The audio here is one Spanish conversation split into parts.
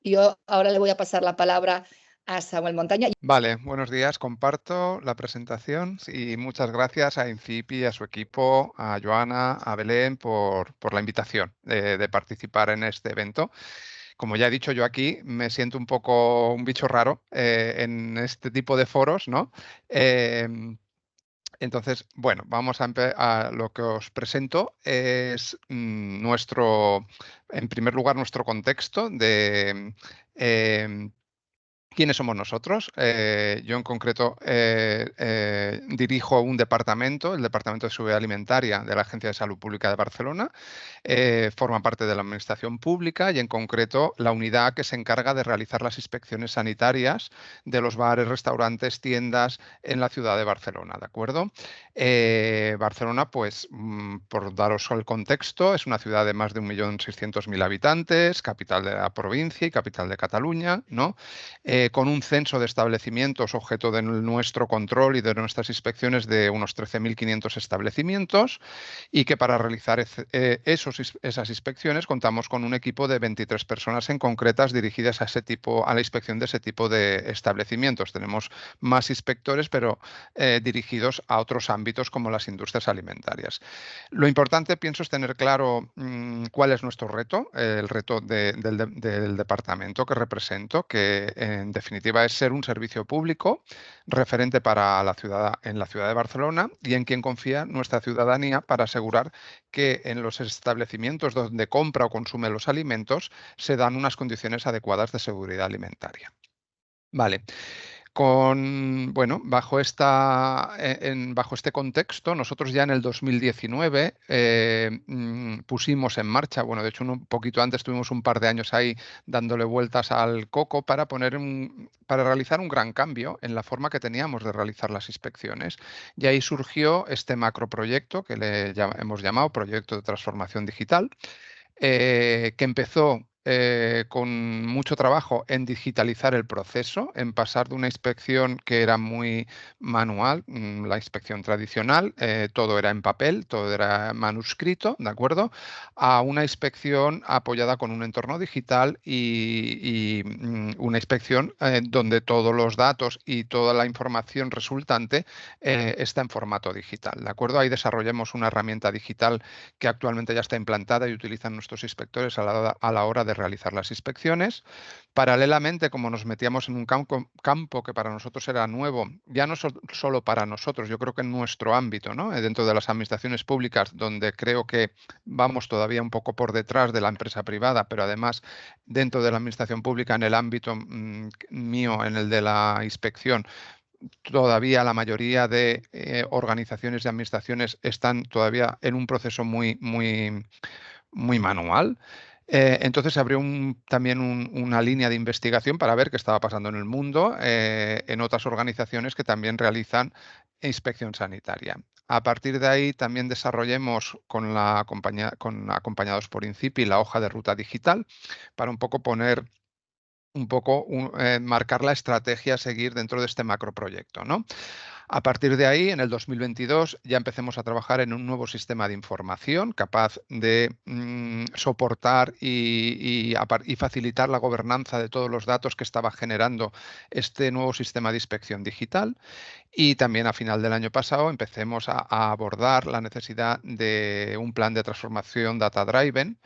Yo ahora le voy a pasar la palabra a Samuel Montaña. Vale, buenos días. Comparto la presentación y muchas gracias a Incipi, a su equipo, a Joana, a Belén por la invitación de participar en este evento. Como ya he dicho yo aquí, me siento un poco un bicho raro en este tipo de foros, ¿no? Entonces, bueno, vamos a lo que os presento es en primer lugar, nuestro contexto de ¿quiénes somos nosotros? Yo en concreto dirijo un departamento, el Departamento de Seguridad Alimentaria de la Agencia de Salud Pública de Barcelona. Forma parte de la Administración Pública y en concreto la unidad que se encarga de realizar las inspecciones sanitarias de los bares, restaurantes, tiendas en la ciudad de Barcelona, ¿de acuerdo? Barcelona, pues por daros el contexto, es una ciudad de más de 1.600.000 habitantes, capital de la provincia y capital de Cataluña, ¿no? Con un censo de establecimientos objeto de nuestro control y de nuestras inspecciones de unos 13.500 establecimientos y que para realizar esas inspecciones contamos con un equipo de 23 personas en concretas dirigidas a la inspección de ese tipo de establecimientos. Tenemos más inspectores, pero dirigidos a otros ámbitos como las industrias alimentarias. Lo importante, pienso, es tener claro cuál es nuestro reto, el reto del departamento que represento, que en definitiva es ser un servicio público referente para en la ciudad de Barcelona y en quien confía nuestra ciudadanía para asegurar que en los establecimientos donde compra o consume los alimentos se dan unas condiciones adecuadas de seguridad alimentaria. Vale. Bueno, bajo este contexto, nosotros ya en el 2019 pusimos en marcha, bueno, de hecho un poquito antes tuvimos un par de años ahí dándole vueltas al coco para para realizar un gran cambio en la forma que teníamos de realizar las inspecciones. Y ahí surgió este macroproyecto que hemos llamado Proyecto de Transformación Digital, que empezó con mucho trabajo en digitalizar el proceso, en pasar de una inspección que era muy manual, la inspección tradicional, todo era en papel, todo era manuscrito, ¿de acuerdo? A una inspección apoyada con un entorno digital y una inspección donde todos los datos y toda la información resultante está en formato digital, ¿de acuerdo? Ahí desarrollamos una herramienta digital que actualmente ya está implantada y utilizan nuestros inspectores a la hora de realizar las inspecciones. Paralelamente, como nos metíamos en un campo que para nosotros era nuevo, ya no solo para nosotros, yo creo que en nuestro ámbito, ¿no? Dentro de las administraciones públicas, donde creo que vamos todavía un poco por detrás de la empresa privada, pero además dentro de la administración pública, en el ámbito mío, en el de la inspección, todavía la mayoría de organizaciones y administraciones están todavía en un proceso muy manual. Entonces se abrió también una línea de investigación para ver qué estaba pasando en el mundo, en otras organizaciones que también realizan inspección sanitaria. A partir de ahí también desarrollemos acompañados por Incipi la hoja de ruta digital para un poco marcar la estrategia a seguir dentro de este macroproyecto, ¿no? A partir de ahí, en el 2022, ya empecemos a trabajar en un nuevo sistema de información capaz de soportar y facilitar la gobernanza de todos los datos que estaba generando este nuevo sistema de inspección digital. Y también a final del año pasado empecemos a abordar la necesidad de un plan de transformación data-driven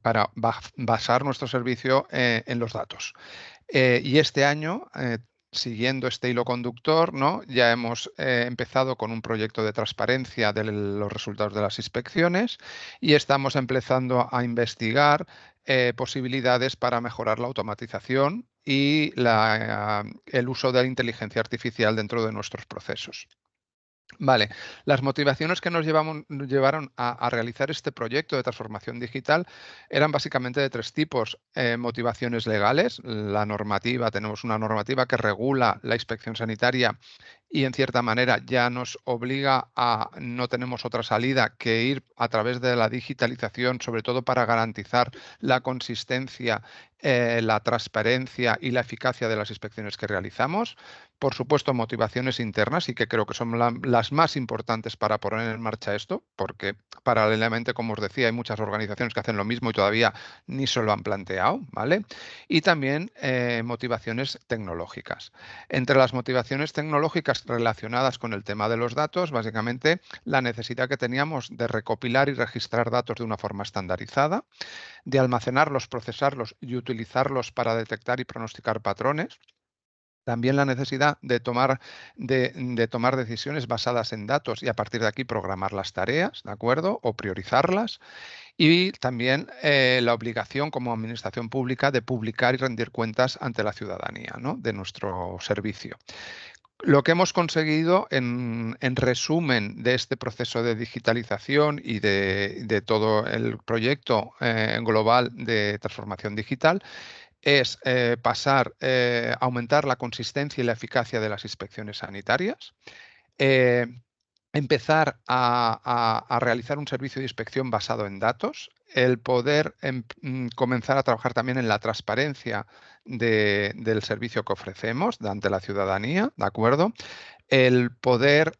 para basar nuestro servicio en los datos. Y este año, siguiendo este hilo conductor, ¿no? Ya hemos empezado con un proyecto de transparencia de los resultados de las inspecciones y estamos empezando a investigar posibilidades para mejorar la automatización y el uso de la inteligencia artificial dentro de nuestros procesos. Vale, las motivaciones que nos llevaron a realizar este proyecto de transformación digital eran básicamente de tres tipos. Motivaciones legales, la normativa, tenemos una normativa que regula la inspección sanitaria y en cierta manera ya nos obliga no tenemos otra salida que ir a través de la digitalización, sobre todo para garantizar la consistencia la transparencia y la eficacia de las inspecciones que realizamos. Por supuesto, motivaciones internas, y que creo que son las más importantes para poner en marcha esto, porque paralelamente, como os decía, hay muchas organizaciones que hacen lo mismo y todavía ni se lo han planteado, ¿vale? Y también motivaciones tecnológicas. Entre las motivaciones tecnológicas relacionadas con el tema de los datos, básicamente la necesidad que teníamos de recopilar y registrar datos de una forma estandarizada, de almacenarlos, procesarlos y utilizarlos para detectar y pronosticar patrones. También la necesidad de tomar decisiones basadas en datos y a partir de aquí programar las tareas, ¿de acuerdo? O priorizarlas. Y también la obligación como administración pública de publicar y rendir cuentas ante la ciudadanía, ¿no?, de nuestro servicio. Lo que hemos conseguido en resumen de este proceso de digitalización y de todo el proyecto global de transformación digital es aumentar la consistencia y la eficacia de las inspecciones sanitarias, empezar a realizar un servicio de inspección basado en datos, el poder comenzar a trabajar también en la transparencia del servicio que ofrecemos ante la ciudadanía, ¿de acuerdo? El poder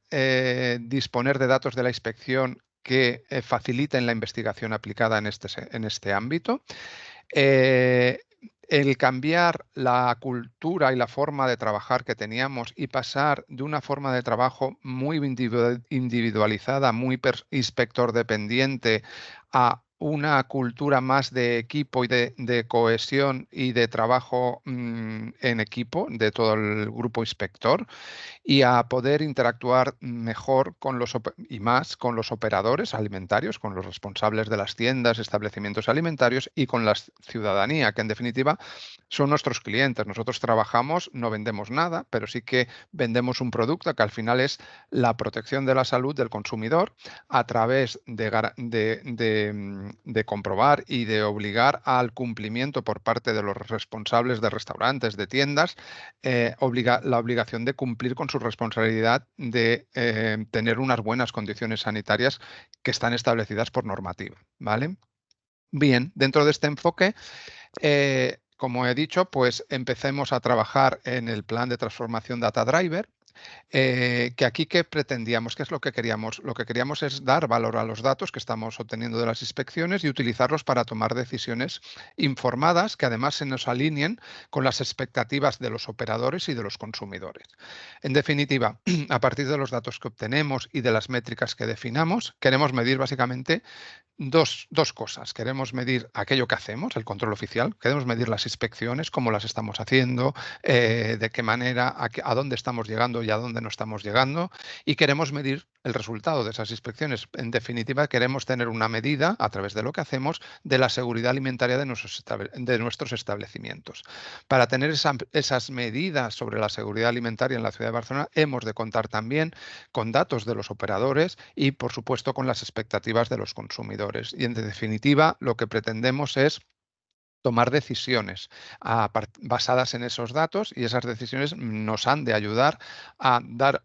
disponer de datos de la inspección que faciliten la investigación aplicada en este ámbito. El cambiar la cultura y la forma de trabajar que teníamos y pasar de una forma de trabajo muy individualizada, muy inspector dependiente, a una cultura más de equipo y de cohesión y de trabajo en equipo de todo el grupo inspector, y a poder interactuar mejor y más con los operadores alimentarios, con los responsables de las tiendas, establecimientos alimentarios y con la ciudadanía, que en definitiva son nuestros clientes. Nosotros trabajamos, no vendemos nada, pero sí que vendemos un producto que al final es la protección de la salud del consumidor a través de comprobar y de obligar al cumplimiento por parte de los responsables de restaurantes, de tiendas, la obligación de cumplir con su responsabilidad de tener unas buenas condiciones sanitarias que están establecidas por normativa, ¿vale? Bien, dentro de este enfoque, como he dicho, pues empecemos a trabajar en el plan de transformación Data Driver. Que aquí, ¿qué pretendíamos? ¿Qué es lo que queríamos? Lo que queríamos es dar valor a los datos que estamos obteniendo de las inspecciones y utilizarlos para tomar decisiones informadas que además se nos alineen con las expectativas de los operadores y de los consumidores. En definitiva, a partir de los datos que obtenemos y de las métricas que definamos, queremos medir básicamente dos cosas. Queremos medir aquello que hacemos, el control oficial, queremos medir las inspecciones, cómo las estamos haciendo, de qué manera, a dónde estamos llegando y a dónde no estamos llegando, y queremos medir el resultado de esas inspecciones. En definitiva, queremos tener una medida, a través de lo que hacemos, de la seguridad alimentaria de nuestros establecimientos. Para tener esas medidas sobre la seguridad alimentaria en la ciudad de Barcelona, hemos de contar también con datos de los operadores y, por supuesto, con las expectativas de los consumidores. Y, en definitiva, lo que pretendemos es tomar decisiones basadas en esos datos, y esas decisiones nos han de ayudar a dar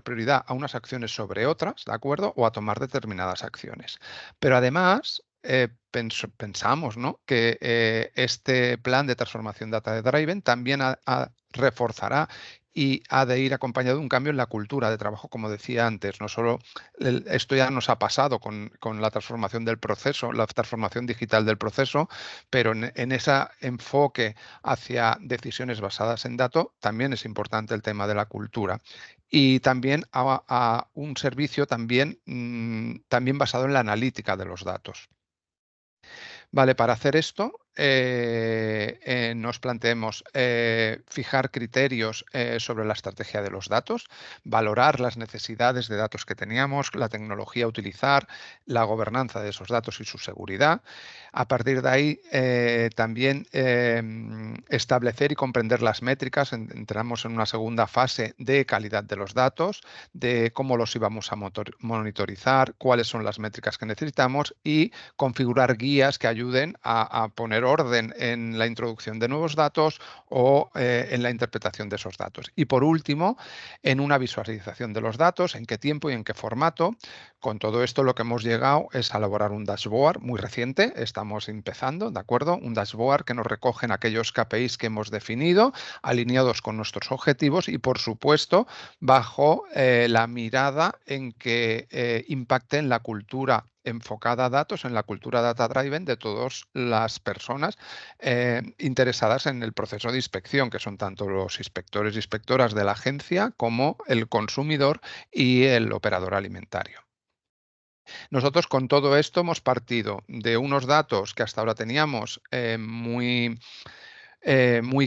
prioridad a unas acciones sobre otras, ¿de acuerdo? O a tomar determinadas acciones. Pero además, pensamos, ¿no?, que este plan de transformación Data Driven también reforzará y ha de ir acompañado de un cambio en la cultura de trabajo, como decía antes. No solo esto ya nos ha pasado con la transformación del proceso, la transformación digital del proceso, pero en ese enfoque hacia decisiones basadas en datos también es importante el tema de la cultura. Y también a un servicio también basado en la analítica de los datos. Vale, para hacer esto nos planteemos fijar criterios sobre la estrategia de los datos, valorar las necesidades de datos que teníamos, la tecnología a utilizar, la gobernanza de esos datos y su seguridad. A partir de ahí, también establecer y comprender las métricas. Entramos en una segunda fase de calidad de los datos, de cómo los íbamos a monitorizar, cuáles son las métricas que necesitamos y configurar guías que ayuden a poner orden en la introducción de nuevos datos o en la interpretación de esos datos. Y por último, en una visualización de los datos, en qué tiempo y en qué formato. Con todo esto lo que hemos llegado es a elaborar un dashboard muy reciente, estamos empezando, ¿de acuerdo? Un dashboard que nos recogen aquellos KPIs que hemos definido, alineados con nuestros objetivos y, por supuesto, bajo la mirada en que impacte en la cultura enfocada a datos, en la cultura data-driven de todas las personas interesadas en el proceso de inspección, que son tanto los inspectores e inspectoras de la agencia como el consumidor y el operador alimentario. Nosotros con todo esto hemos partido de unos datos que hasta ahora teníamos muy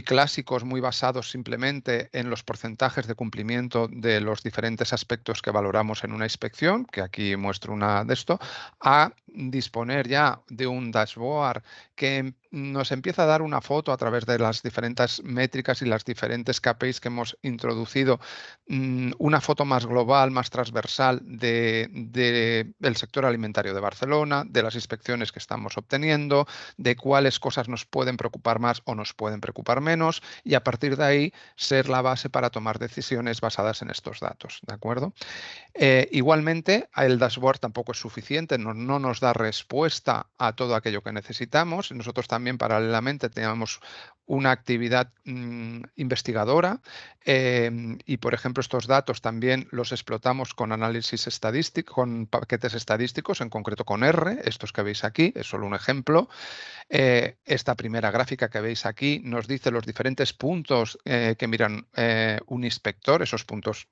clásicos, muy basados simplemente en los porcentajes de cumplimiento de los diferentes aspectos que valoramos en una inspección, que aquí muestro una de esto, a disponer ya de un dashboard que nos empieza a dar una foto a través de las diferentes métricas y las diferentes KPIs que hemos introducido, una foto más global, más transversal del sector alimentario de Barcelona, de las inspecciones que estamos obteniendo, de cuáles cosas nos pueden preocupar más o nos pueden preocupar menos, y a partir de ahí ser la base para tomar decisiones basadas en estos datos, ¿de acuerdo? Igualmente, el dashboard tampoco es suficiente, no nos da respuesta a todo aquello que necesitamos. Nosotros también paralelamente tenemos una actividad investigadora y, por ejemplo, estos datos también los explotamos con análisis estadístico, con paquetes estadísticos, en concreto con R, estos que veis aquí, es solo un ejemplo. Esta primera gráfica que veis aquí nos dice los diferentes puntos que miran un inspector. Esos puntos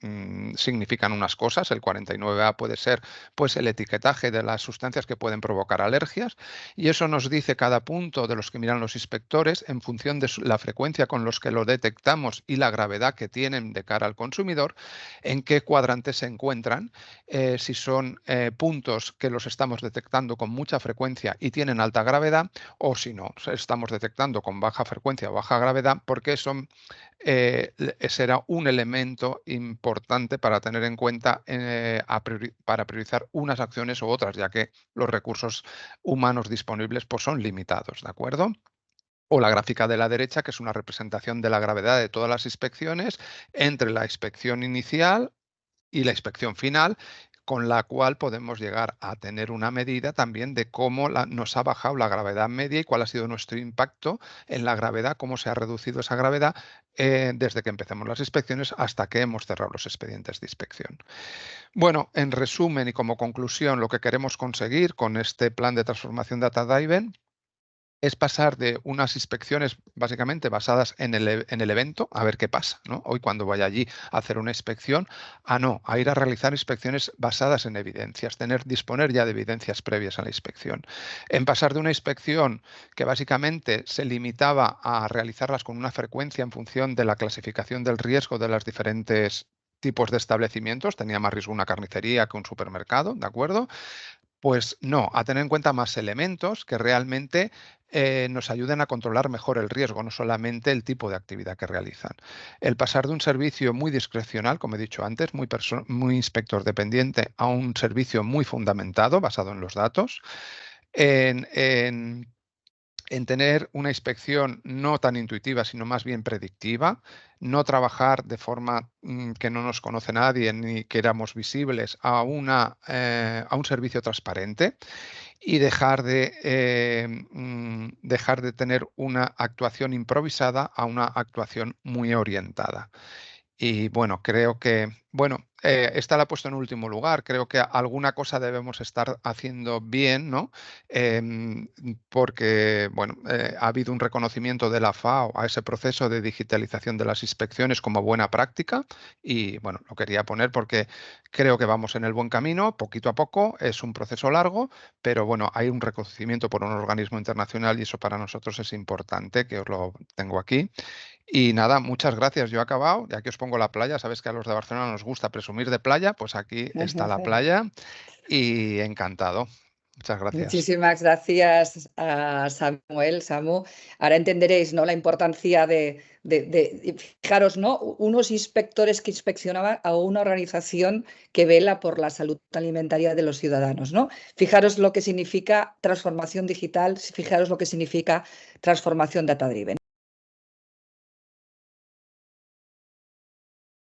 significan unas cosas. El 49A puede ser pues, el etiquetaje de las sustancias que pueden provocar alergias, y eso nos dice cada punto de los que miran los inspectores en función de la frecuencia con los que lo detectamos y la gravedad que tienen de cara al consumidor, en qué cuadrante se encuentran, si son puntos que los estamos detectando con mucha frecuencia y tienen alta gravedad, o si no, estamos detectando con baja frecuencia o baja gravedad, porque son, será un elemento importante para tener en cuenta para priorizar unas acciones u otras, ya que los recursos humanos disponibles pues, son limitados, ¿de acuerdo? O la gráfica de la derecha, que es una representación de la gravedad de todas las inspecciones entre la inspección inicial y la inspección final, con la cual podemos llegar a tener una medida también de cómo nos ha bajado la gravedad media y cuál ha sido nuestro impacto en la gravedad, cómo se ha reducido esa gravedad desde que empezamos las inspecciones hasta que hemos cerrado los expedientes de inspección. Bueno, en resumen y como conclusión, lo que queremos conseguir con este plan de transformación data-driven es pasar de unas inspecciones básicamente basadas en el evento, a ver qué pasa, ¿no? Hoy cuando vaya allí a hacer una inspección, a ir a realizar inspecciones basadas en evidencias, disponer ya de evidencias previas a la inspección. En pasar de una inspección que básicamente se limitaba a realizarlas con una frecuencia en función de la clasificación del riesgo de los diferentes tipos de establecimientos, tenía más riesgo una carnicería que un supermercado, ¿de acuerdo? Pues no, a tener en cuenta más elementos que realmente nos ayuden a controlar mejor el riesgo, no solamente el tipo de actividad que realizan. El pasar de un servicio muy discrecional, como he dicho antes, muy inspector dependiente, a un servicio muy fundamentado, basado en los datos, en tener una inspección no tan intuitiva, sino más bien predictiva, no trabajar de forma que no nos conoce nadie ni que éramos visibles a un servicio transparente, y dejar de tener una actuación improvisada a una actuación muy orientada. Y bueno, creo que, esta la he puesto en último lugar. Creo que alguna cosa debemos estar haciendo bien, ¿no? Porque, ha habido un reconocimiento de la FAO a ese proceso de digitalización de las inspecciones como buena práctica y, bueno, lo quería poner porque creo que vamos en el buen camino, poquito a poco. Es un proceso largo, pero, bueno, hay un reconocimiento por un organismo internacional y eso para nosotros es importante, que os lo tengo aquí. Y nada, muchas gracias. Yo he acabado y aquí os pongo la playa. Sabes que a los de Barcelona nos gusta presumir de playa, pues aquí está la playa y encantado. Muchas gracias. Muchísimas gracias a Samu. Ahora entenderéis, ¿no?, la importancia de fijaros, ¿no?, unos inspectores que inspeccionaban a una organización que vela por la salud alimentaria de los ciudadanos, ¿no? Fijaros lo que significa transformación digital, fijaros lo que significa transformación data-driven.